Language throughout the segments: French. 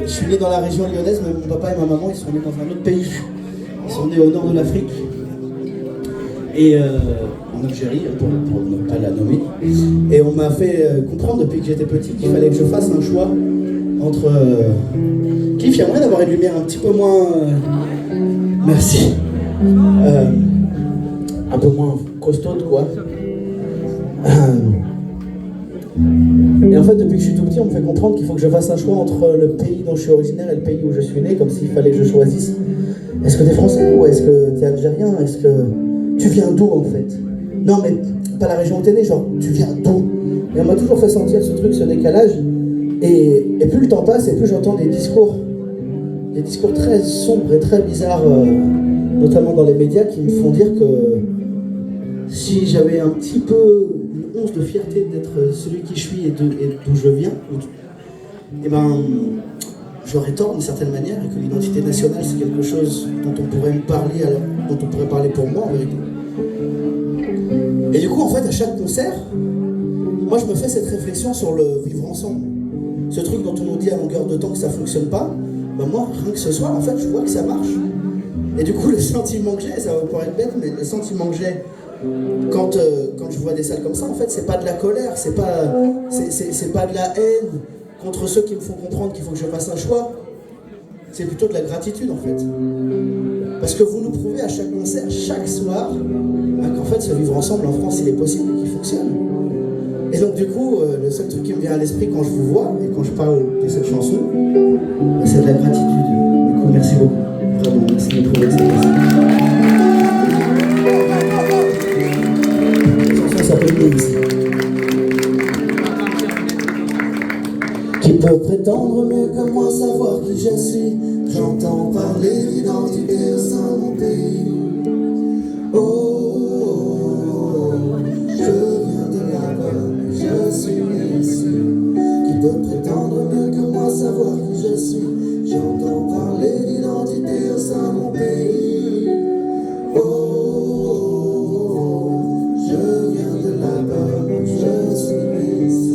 Je suis né dans la région lyonnaise, mais mon papa et ma maman, ils sont nés dans un autre pays. Ils sont nés au nord de l'Afrique. Et en Algérie, pour ne pas la nommer. Et on m'a fait comprendre depuis que j'étais petit qu'il fallait que je fasse un choix entre... Cliff, il y a moyen d'avoir une lumière un petit peu moins... Merci. Un peu moins costaude, quoi. Et en fait, depuis que je suis tout petit, on me fait comprendre qu'il faut que je fasse un choix entre le pays dont je suis originaire et le pays où je suis né, comme s'il fallait que je choisisse. Est-ce que t'es français ou est-ce que t'es algérien? Est-ce que... Tu viens d'où, en fait? Non, mais pas la région où t'es né, genre, tu viens d'où? Et on m'a toujours fait sentir ce truc, ce décalage. Et plus le temps passe, et plus j'entends des discours très sombres et très bizarres, notamment dans les médias, qui me font dire que si j'avais un petit peu une once de fierté d'être celui qui je suis et d'où je viens, et ben, j'aurais tort d'une certaine manière, et que l'identité nationale c'est quelque chose dont on pourrait me parler, dont on pourrait parler pour moi en vérité. Et du coup, en fait, à chaque concert, moi je me fais cette réflexion sur le vivre ensemble. Ce truc dont on nous dit à longueur de temps que ça fonctionne pas, ben moi, rien que ce soir, en fait, je vois que ça marche. Et du coup, le sentiment que j'ai, ça va paraître bête, mais le sentiment que j'ai quand je vois des salles comme ça, en fait, c'est pas de la colère, c'est pas de la haine contre ceux qui me font comprendre qu'il faut que je fasse un choix. C'est plutôt de la gratitude, en fait. Parce que vous nous prouvez à chaque concert, chaque soir, qu'en fait, ce vivre ensemble en France, il est possible et qu'il fonctionne. Et donc, du coup, le seul truc qui me vient à l'esprit quand je vous vois et quand je parle de cette chanson, c'est de la gratitude. Du coup, merci beaucoup. Vraiment, merci de me prouver que c'est possible. La chanson s'appelle Daisy. Qui peut prétendre mieux que moi savoir qui je suis? J'entends parler d'identité au sein de mon pays. Oh, je viens de là-bas, je suis né ici. Qui peut prétendre mieux que moi savoir qui je suis? J'entends parler d'identité au sein de mon pays. Oh, je viens de là-bas, je suis né ici.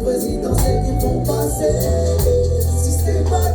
Présidentielles qui vont passer systématiquement.